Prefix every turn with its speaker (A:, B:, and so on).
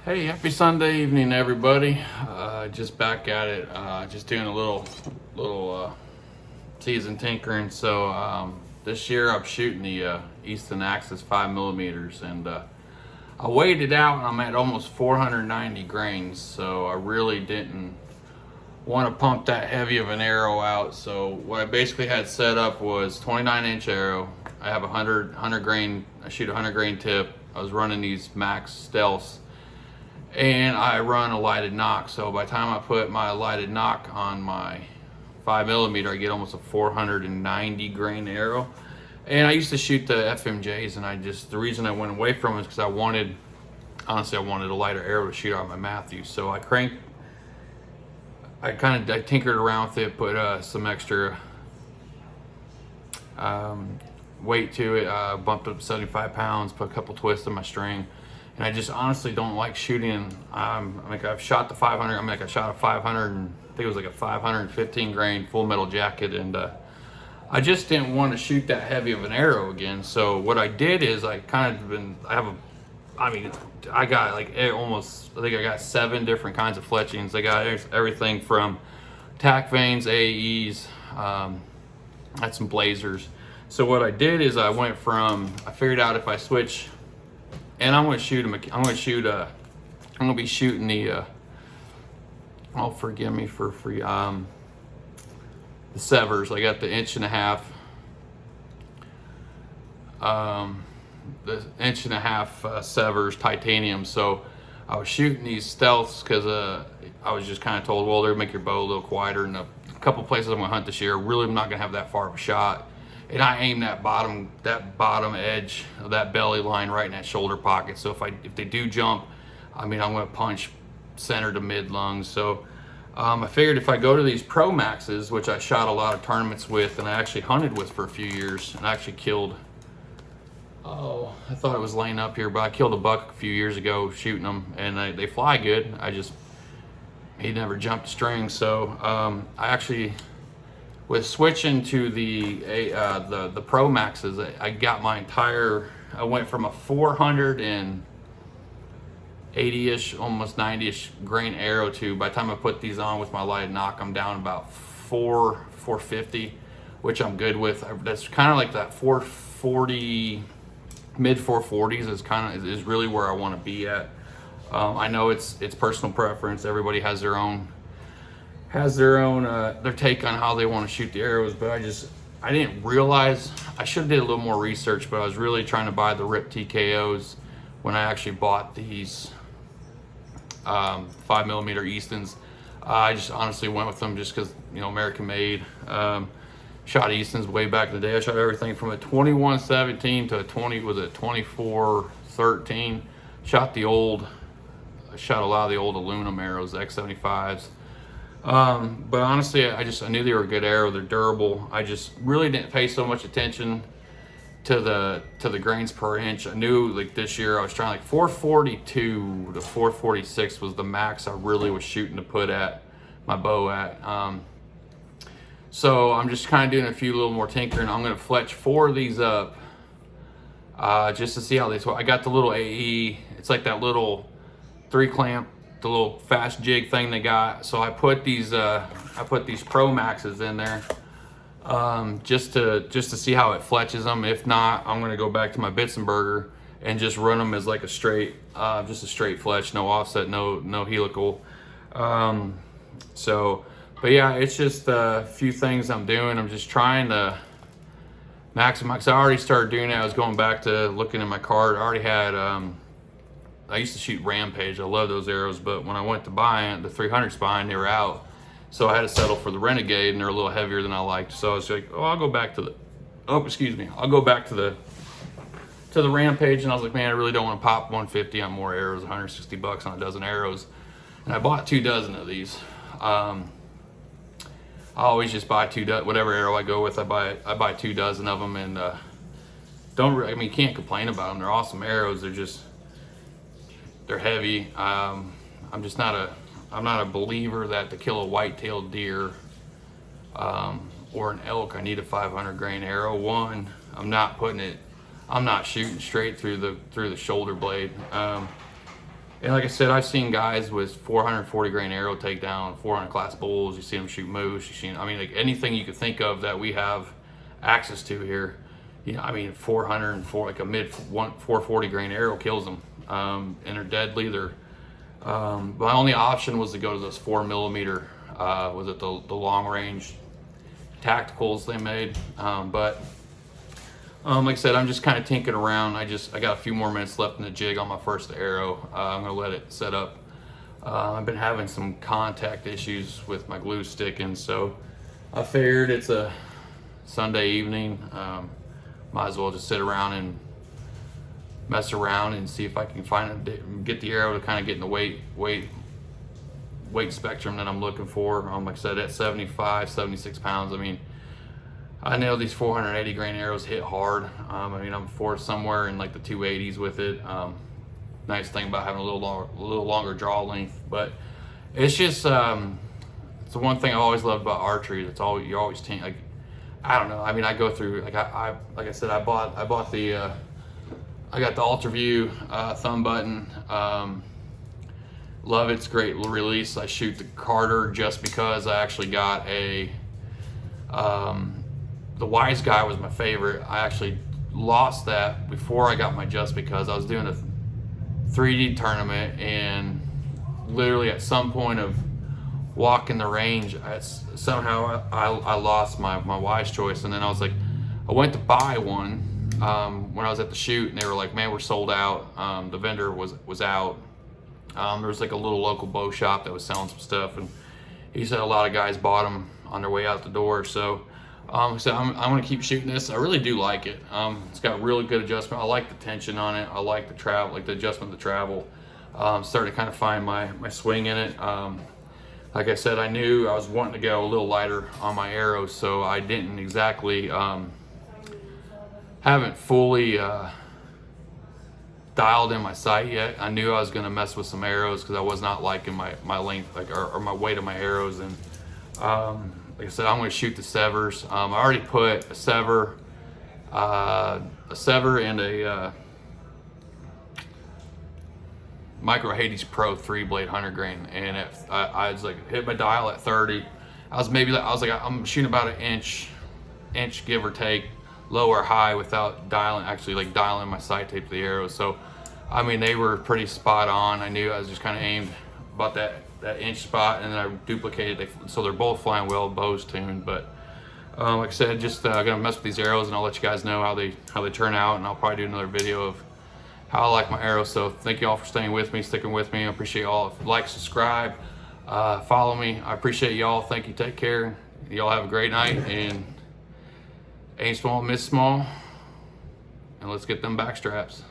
A: Hey, happy Sunday evening, everybody. Just back at it. Just doing a little season tinkering. So this year I'm shooting the Easton Axis 5 millimeters, and I weighed it out, and I'm at almost 490 grains. So I really didn't want to pump that heavy of an arrow out. So what I basically had set up was 29-inch arrow. I have 100 grain. I shoot 100 grain tip. I was running these Max Stealths, and I run a lighted nock. So by the time I put my lighted nock on my 5 millimeter, I get almost a 490 grain arrow. And I used to shoot the FMJs, and the reason I went away from it is because I wanted a lighter arrow to shoot out my Matthews. So I tinkered around with it, put some extra weight to it, bumped up 75 pounds, put a couple twists in my string. And I just honestly don't like shooting. I've shot the 500. I shot a 500, and I think it was like a 515 grain full metal jacket, and I just didn't want to shoot that heavy of an arrow again. So what I did is I got like I think I got 7 different kinds of fletchings. I got everything from tack vanes, AEs, had some blazers. So what I did is I figured out if I switch. And I'm going to be shooting the, oh, forgive me for free, the Severs. I got the 1.5 Severs titanium. So I was shooting these Stealths because I was just kind of told, well, they'll make your bow a little quieter. And a couple places I'm going to hunt this year, really I'm not going to have that far of a shot. And I aim that bottom edge of that belly line right in that shoulder pocket. So if they do jump, I'm going to punch center to mid lungs. So I figured if I go to these Pro Maxes, which I shot a lot of tournaments with, and I actually hunted with for a few years, and I actually killed, I thought it was laying up here, but I killed a buck a few years ago shooting them, and they fly good. He never jumped a string. So I actually, with switching to the Pro Maxes, I went from a 480-ish, almost 90-ish grain arrow to, by the time I put these on with my lighted nock, I'm down about 450, which I'm good with. That's kind of like that 440, mid 440s is really where I want to be at. I know it's personal preference. Everybody has their take on how they want to shoot the arrows, but I didn't realize, I should have did a little more research, but I was really trying to buy the RIP TKOs when I actually bought these 5mm Eastons. I just honestly went with them just because, American made. Shot Eastons way back in the day. I shot everything from a 21-17 to a 24-13. Shot a lot of the old aluminum arrows, X75s. But honestly, I knew they were a good arrow. They're durable. I just really didn't pay so much attention to the grains per inch. I knew, like, this year I was trying, like, 442 to 446 was the max I really was shooting to put at my bow at. So I'm just kind of doing a few little more tinkering. I'm going to fletch 4 of these up just to see how they swell. I got the little AE. It's like that little 3-clamp, the little fast jig thing they got. So I put these Pro Maxes in there just to see how it fletches them. If not, I'm gonna go back to my Bitzenberger and just run them as like a straight fletch, no offset, no helical. But yeah, it's just a few things I'm doing. I'm just trying to maximize. I already started doing it. I was going back to looking at my card. I already had I used to shoot Rampage. I love those arrows, but when I went to buy it, the 300 spine, they were out. So I had to settle for the Renegade, and they're a little heavier than I liked. So I was like, I'll go back to the Rampage. And I was like, man, I really don't want to pop 150 on more arrows, 160 bucks on a dozen arrows. And I bought 2 dozen of these. I always just buy whatever arrow I go with. I buy 2 dozen of them, and you can't complain about them. They're awesome arrows. They're heavy. I'm not a believer that to kill a white-tailed deer or an elk, I need a 500 grain arrow. One, I'm not shooting straight through the shoulder blade. And And like I said, I've seen guys with 440 grain arrow takedown, 400 class bulls. You see them shoot moose. You see, I mean, like anything you could think of that we have access to here. You know, I mean, 404, like a mid 440 grain arrow kills them, and they're deadly. My only option was to go to those 4mm. Was it the long range tacticals they made? But like I said, I'm just kind of tinkering around. I got a few more minutes left in the jig on my first arrow. I'm gonna let it set up. I've been having some contact issues with my glue sticking, so I figured it's a Sunday evening. Might as well just sit around and mess around and see if I can get the arrow to kind of get in the weight spectrum that I'm looking for. Like I said, at 75, 76 pounds, I mean, I know these 480 grain arrows hit hard. I mean, I'm forced somewhere in like the 280s with it. Nice thing about having a little longer draw length, but it's just it's the one thing I always loved about archery. It's all you always think, like, I don't know. I mean, I go through, like like I said, I bought the I got the UltraView thumb button. Love its great release. I shoot the Carter just because I actually got a the Wise Guy was my favorite. I actually lost that before I got my just because. I was doing a 3D tournament, and literally at some point of walking the range, somehow I lost my Wise choice. And then I was like, I went to buy one when I was at the shoot, and they were like, man, we're sold out. The vendor was out. There was like a little local bow shop that was selling some stuff, and he said a lot of guys bought them on their way out the door. So I'm gonna keep shooting this. I really do like it. It's got really good adjustment. I like the tension on it. I like the travel, like the adjustment of the travel. Starting to kind of find my swing in it. Like I said, I knew I was wanting to go a little lighter on my arrows, so I didn't exactly haven't fully dialed in my sight yet. I knew I was going to mess with some arrows because I was not liking my length, like or my weight of my arrows. And like I said, I'm going to shoot the severs. I already put a sever and a Micro Hades Pro 3-blade 100 grain, and I was like, hit my dial at 30. I was like, I'm shooting about an inch give or take, low or high, without dialing my sight tape to the arrows. So I mean, they were pretty spot on. I knew I was just kind of aimed about that inch spot, and then I duplicated. So they're both flying well, bows tuned. But like I said, just gonna mess with these arrows, and I'll let you guys know how they turn out, and I'll probably do another video of how I like my arrows. So thank you all for staying with me, sticking with me. I appreciate y'all. Like, subscribe, follow me. I appreciate y'all. Thank you. Take care. Y'all have a great night, and aim small, miss small, and let's get them back straps.